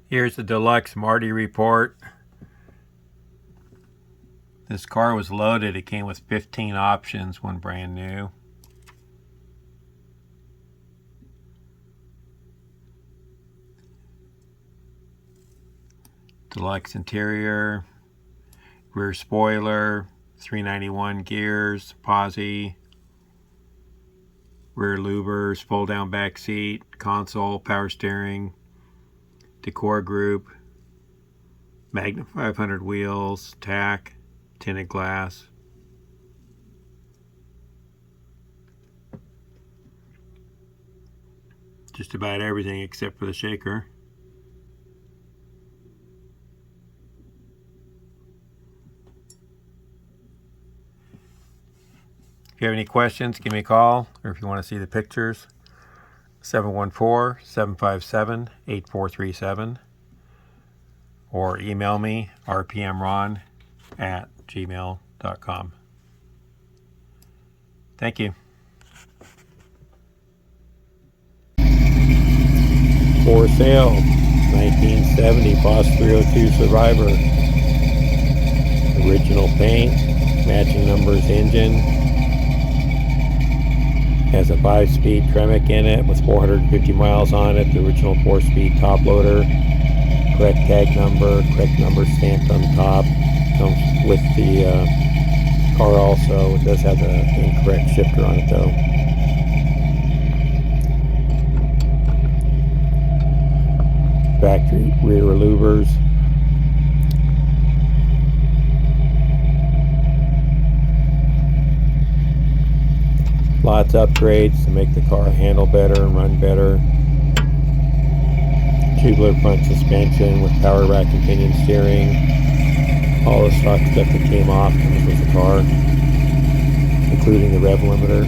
Here's the Deluxe Marty report. This car was loaded. It came with 15 options, one brand new. Deluxe Interior, rear spoiler, 391 gears, posi, rear louvers, fold down back seat, console, power steering, decor group, Magna 500 wheels, tack, tinted glass. Just about everything except for the shaker. If you have any questions, give me a call, or if you want to see the pictures, 714-757-8437, or email me, rpmron@gmail.com. Thank you. For sale, 1970 Boss 302 Survivor. Original paint, matching numbers engine. Has a 5-speed Tremec in it with 450 miles on it. The original 4-speed top loader. Correct tag number, correct number stamped on top. Comes with the car also. It does have the incorrect shifter on it though. Factory rear louvers. Lots of upgrades to make the car handle better and run better. Tubular front suspension with power rack and pinion steering. All the stock stuff that came off comes with the car, including the rev limiter.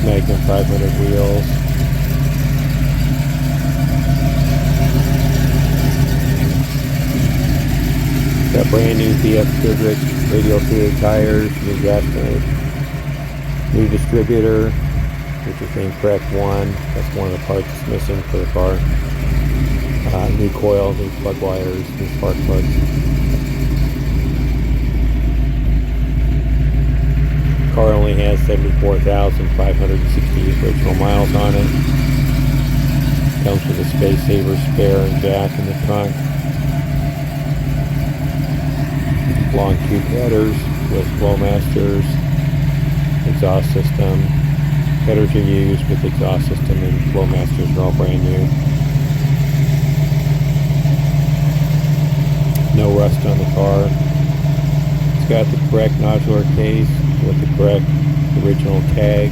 Magnum 500 wheels. Got brand new BFG Radial TA tires, new gas tank, new distributor, which is the incorrect one. That's one of the parts that's missing for the car. New coil, new plug wires, new spark plugs. Car only has 74,568 original miles on it. Comes with a space saver spare and jack in the trunk. Long tube headers with Flowmasters, exhaust system. Headers are used with exhaust system, and Flowmasters are all brand new. No rust on the car. It's got the correct nodular case with the correct original tag.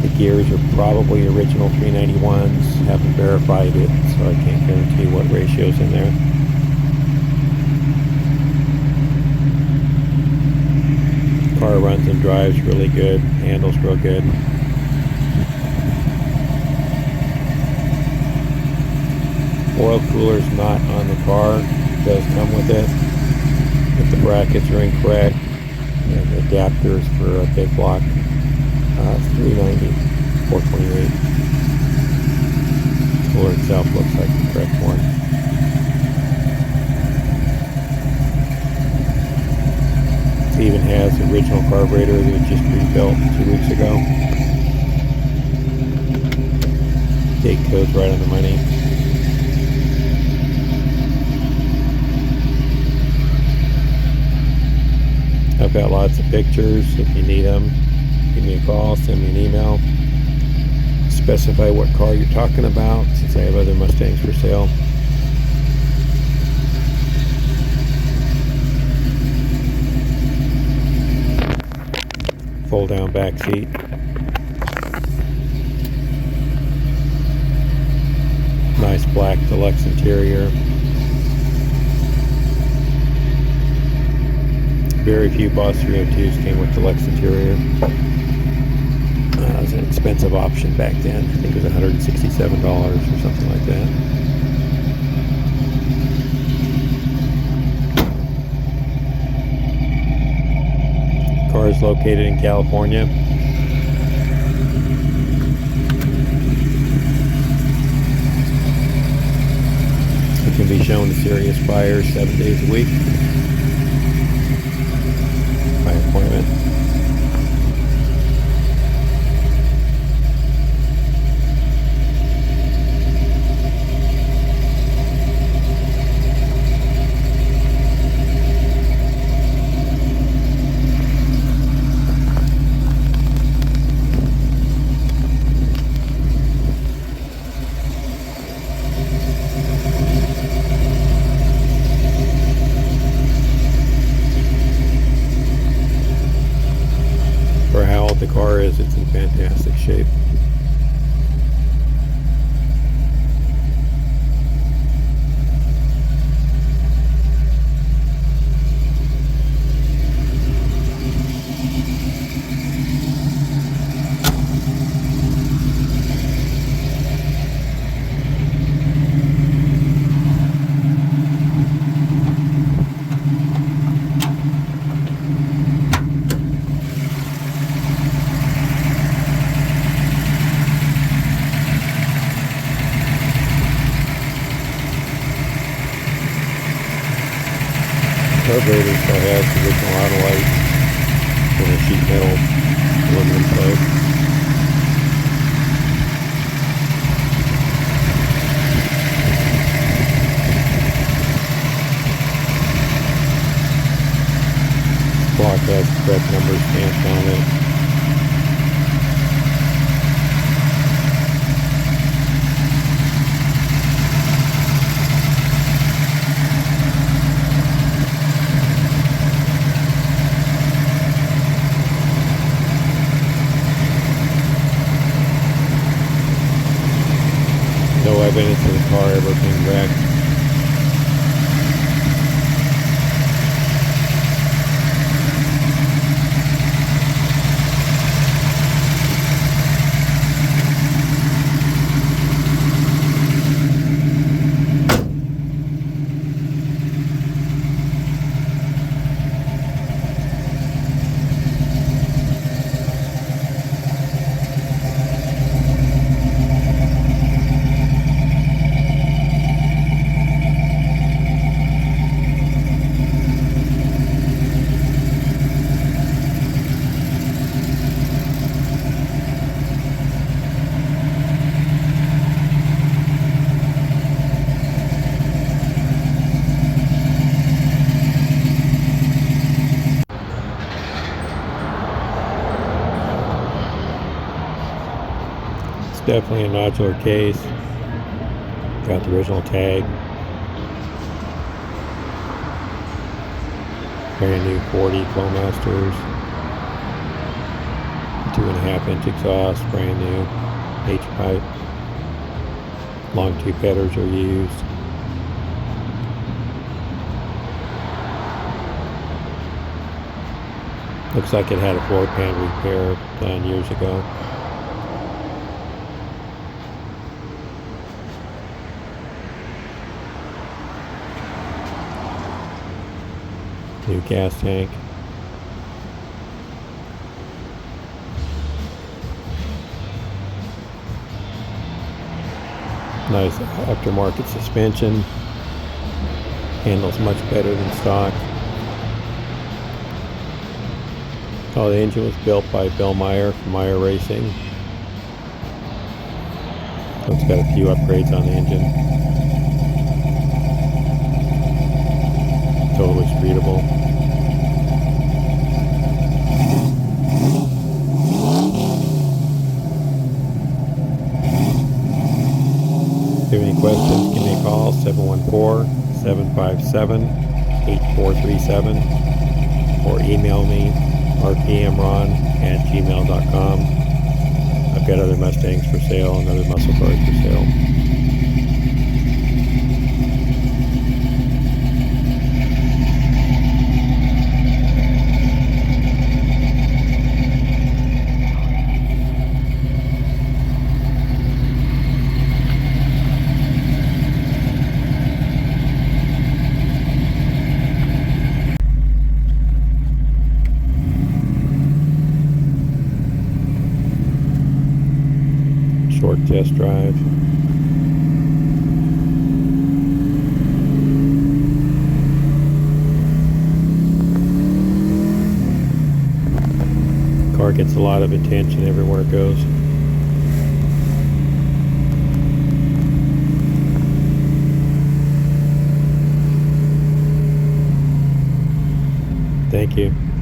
The gears are probably original 391s. Haven't verified it, so I can't guarantee what ratio's in there. Car runs and drives really good, handles real good. Oil cooler's not on the car, it does come with it, but the brackets are incorrect, and the adapters for a big block 390, 428. The cooler itself looks like the correct one. It even has the original carburetor that was just rebuilt 2 weeks ago. Date code's right on the money. I've got lots of pictures. If you need them, give me a call, send me an email. Specify what car you're talking about, since I have other Mustangs for sale. Fold down back seat. Nice black Deluxe Interior. Very few Boss 302s came with Deluxe Interior. It was an expensive option back then. I think it was $167 or something like that. is located in California. It can be shown to serious buyers 7 days a week by appointment. For how old the car is, it's in fantastic shape. Carburetor still has the original auto light with a sheet metal aluminum plate. Block has the correct numbers stamped on it. No evidence of the car ever being wrecked. Definitely a nodular case. Got the original tag. Brand new 40 Flowmasters. 2.5-inch exhaust, brand new. H-pipe. Long tube headers are used. Looks like it had a floor pan repair done years ago. New gas tank. Nice aftermarket suspension. Handles much better than stock. Oh, the engine was built by Bill Maier from Maier Racing. So it's got a few upgrades on the engine. Totally streetable. If you have any questions, give me a call, 714-757-8437, or email me, rpmron@gmail.com. I've got other Mustangs for sale and other muscle cars for sale. test drive. Car gets a lot of attention everywhere it goes. Thank you.